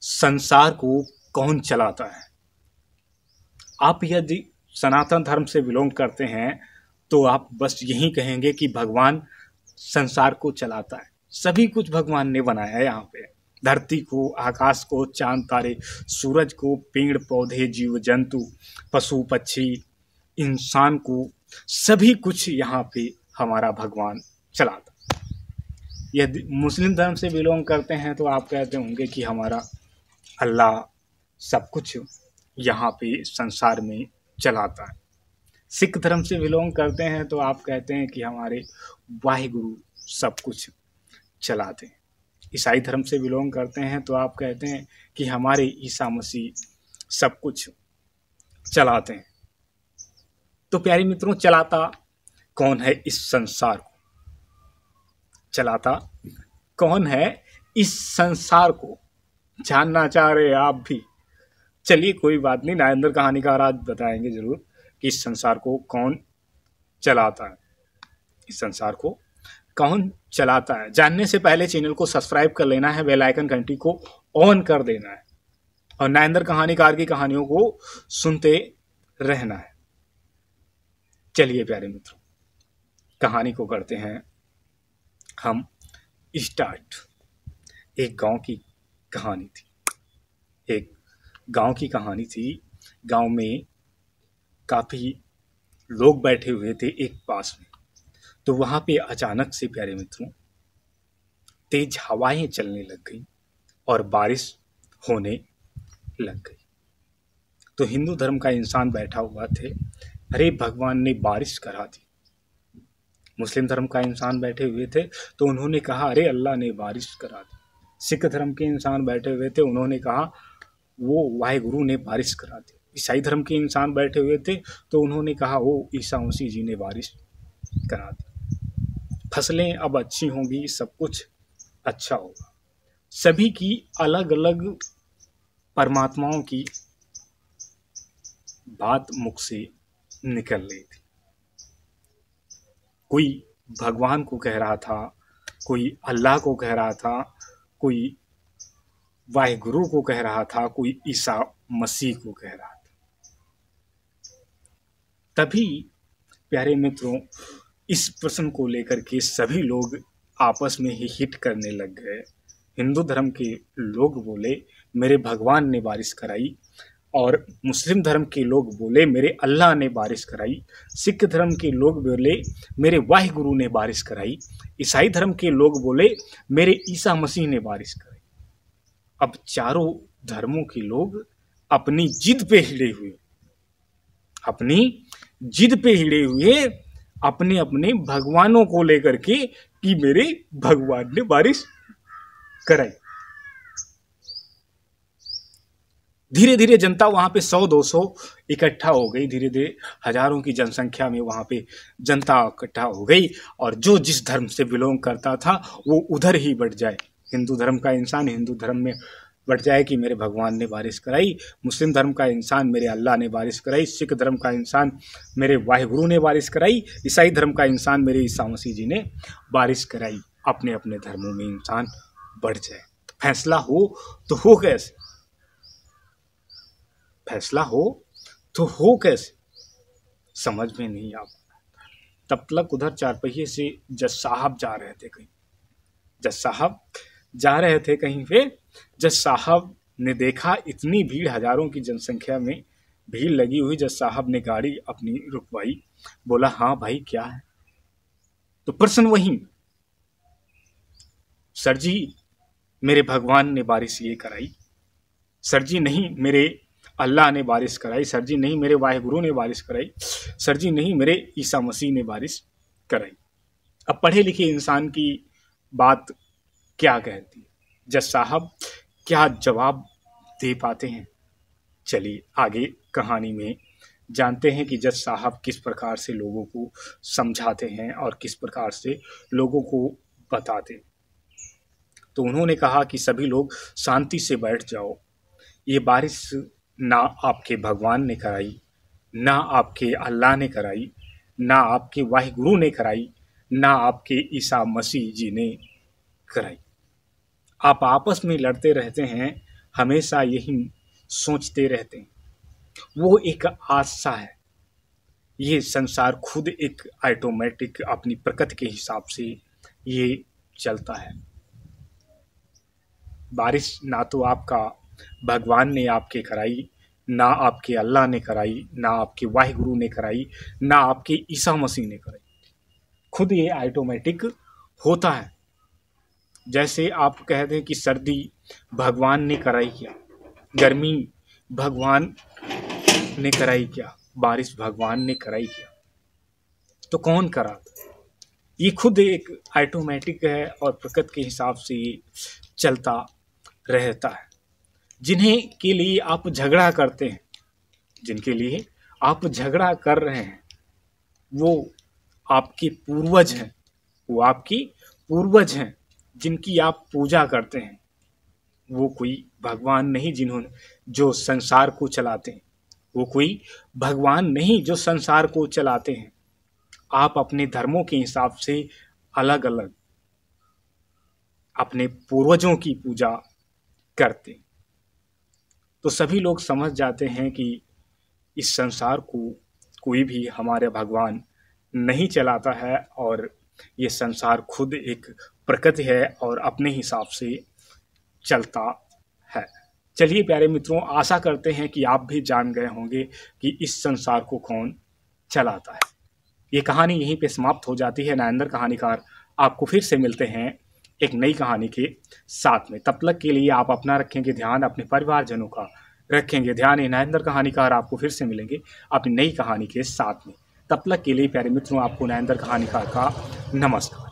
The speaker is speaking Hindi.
संसार को कौन चलाता है? आप यदि सनातन धर्म से बिलोंग करते हैं तो आप बस यही कहेंगे कि भगवान संसार को चलाता है। सभी कुछ भगवान ने बनाया है। यहाँ पे धरती को, आकाश को, चांद तारे, सूरज को, पेड़ पौधे, जीव जंतु, पशु पक्षी, इंसान को, सभी कुछ यहाँ पे हमारा भगवान चलाता है। यदि मुस्लिम धर्म से बिलोंग करते हैं तो आप कहते होंगे कि हमारा अल्लाह सब कुछ यहाँ पे संसार में चलाता है। सिख धर्म से बिलोंग करते हैं तो आप कहते हैं कि हमारे वाहिगुरु सब कुछ चलाते हैं। ईसाई धर्म से बिलोंग करते हैं तो आप कहते हैं कि हमारे ईसा मसीह सब कुछ चलाते हैं। तो प्यारे मित्रों, चलाता कौन है इस संसार को? चलाता कौन है इस संसार को? जानना चाह रहे हैं आप भी? चलिए कोई बात नहीं, नागेंद्र कहानीकार आज बताएंगे जरूर कि इस संसार को कौन चलाता है। इस संसार को कौन चलाता है? जानने से पहले चैनल को सब्सक्राइब कर लेना है, बेल आइकन घंटी को ऑन कर देना है और नागेंद्र कहानीकार की कहानियों को सुनते रहना है। चलिए प्यारे मित्रों, कहानी को करते हैं हम स्टार्ट। एक गांव की कहानी थी। एक गांव की कहानी थी। गांव में काफी लोग बैठे हुए थे एक पास में। तो वहां पे अचानक से प्यारे मित्रों तेज हवाएं चलने लग गई और बारिश होने लग गई। तो हिंदू धर्म का इंसान बैठा हुआ थे, अरे भगवान ने बारिश करा दी। मुस्लिम धर्म का इंसान बैठे हुए थे तो उन्होंने कहा अरे अल्लाह ने बारिश करा दी। सिख धर्म के इंसान बैठे हुए थे, उन्होंने कहा वो वाहिगुरु ने बारिश करा दी। ईसाई धर्म के इंसान बैठे हुए थे तो उन्होंने कहा वो ईसा मसीह जी ने बारिश करा दी। फसलें अब अच्छी होंगी, सब कुछ अच्छा होगा। सभी की अलग अलग परमात्माओं की बात मुख से निकल रही थी। कोई भगवान को कह रहा था, कोई अल्लाह को कह रहा था, कोई वाहिगुरु को कह रहा था, कोई ईसा मसीह को कह रहा था। तभी प्यारे मित्रों इस प्रश्न को लेकर के सभी लोग आपस में ही हिट करने लग गए। हिंदू धर्म के लोग बोले मेरे भगवान ने बारिश कराई, और मुस्लिम धर्म के लोग बोले मेरे अल्लाह ने बारिश कराई। सिख धर्म के लोग बोले मेरे वाहिगुरु ने बारिश कराई। ईसाई धर्म के लोग बोले मेरे ईसा मसीह ने बारिश कराई। अब चारों धर्मों के लोग अपनी जिद पे हिड़े हुए, अपनी जिद पे हिड़े हुए अपने अपने भगवानों को लेकर के कि मेरे भगवान ने बारिश कराई। धीरे धीरे जनता वहां पे 100-200 इकट्ठा हो गई। धीरे धीरे हजारों की जनसंख्या में वहां पे जनता इकट्ठा हो गई और जो जिस धर्म से बिलोंग करता था वो उधर ही बढ़ जाए। हिंदू धर्म का इंसान हिंदू धर्म में बढ़ जाए कि मेरे भगवान ने बारिश कराई। मुस्लिम धर्म का इंसान मेरे अल्लाह ने बारिश कराई। सिख धर्म का इंसान मेरे वाहिगुरु ने बारिश कराई। ईसाई धर्म का इंसान मेरे ईसा मसीह जी ने बारिश कराई। अपने अपने धर्मों में इंसान बढ़ जाए। फैसला हो तो हो कैसे? फैसला हो तो हो कैसे? समझ में नहीं आ पा। तब तक उधर चारपहिए से जज साहब जा रहे थे कहीं। जज साहब जा रहे थे कहीं पे। जज साहब ने देखा इतनी भीड़, हजारों की जनसंख्या में भीड़ लगी हुई। जज साहब ने गाड़ी अपनी रुकवाई। बोला हाँ भाई क्या है? तो प्रश्न वही, सर जी मेरे भगवान ने बारिश ये कराई। सर जी नहीं मेरे अल्लाह ने बारिश कराई। सर जी नहीं मेरे वाहिगुरु ने बारिश कराई। सर जी नहीं मेरे ईसा मसीह ने बारिश कराई। अब पढ़े लिखे इंसान की बात क्या कहती है? जज साहब क्या जवाब दे पाते हैं? चलिए आगे कहानी में जानते हैं कि जज साहब किस प्रकार से लोगों को समझाते हैं और किस प्रकार से लोगों को बताते हैं। तो उन्होंने कहा कि सभी लोग शांति से बैठ जाओ। ये बारिश ना आपके भगवान ने कराई, ना आपके अल्लाह ने कराई, ना आपके वाहिगुरु ने कराई, ना आपके ईसा मसीह जी ने कराई। आप आपस में लड़ते रहते हैं हमेशा यही सोचते रहते हैं। वो एक आशा है। ये संसार खुद एक ऑटोमेटिक अपनी प्रकृति के हिसाब से ये चलता है। बारिश ना तो आपका भगवान ने आपके कराई, ना आपके अल्लाह ने कराई, ना आपके वाहिगुरु ने कराई, ना आपके ईसा मसीह ने कराई। खुद ये ऑटोमेटिक होता है। जैसे आप कहते हैं कि सर्दी भगवान ने कराई क्या, गर्मी भगवान ने कराई क्या, बारिश भगवान ने कराई क्या, तो कौन करा? ये खुद एक ऑटोमेटिक है और प्रकृति के हिसाब से ये चलता रहता है। जिन्हें के लिए आप झगड़ा करते हैं, जिनके लिए आप झगड़ा कर रहे हैं, वो आपके पूर्वज हैं, वो आपकी पूर्वज हैं जिनकी आप पूजा करते हैं। वो कोई भगवान नहीं जिन्होंने जो संसार को चलाते हैं, वो कोई भगवान नहीं जो संसार को चलाते हैं। आप अपने धर्मों के हिसाब से अलग अलग अपने पूर्वजों की पूजा करते हैं। तो सभी लोग समझ जाते हैं कि इस संसार को कोई भी हमारे भगवान नहीं चलाता है और ये संसार खुद एक प्रकृति है और अपने हिसाब से चलता है। चलिए प्यारे मित्रों, आशा करते हैं कि आप भी जान गए होंगे कि इस संसार को कौन चलाता है। ये कहानी यहीं पे समाप्त हो जाती है। नरेंद्र कहानीकार आपको फिर से मिलते हैं एक नई कहानी के साथ में। तब तक के लिए आप अपना रखेंगे ध्यान, अपने परिवारजनों का रखेंगे ध्यान। ये नरेंद्र कहानीकार आपको फिर से मिलेंगे अपनी नई कहानी के साथ में। तब तक के लिए प्यारे मित्रों, आपको नरेंद्र कहानीकार का नमस्कार।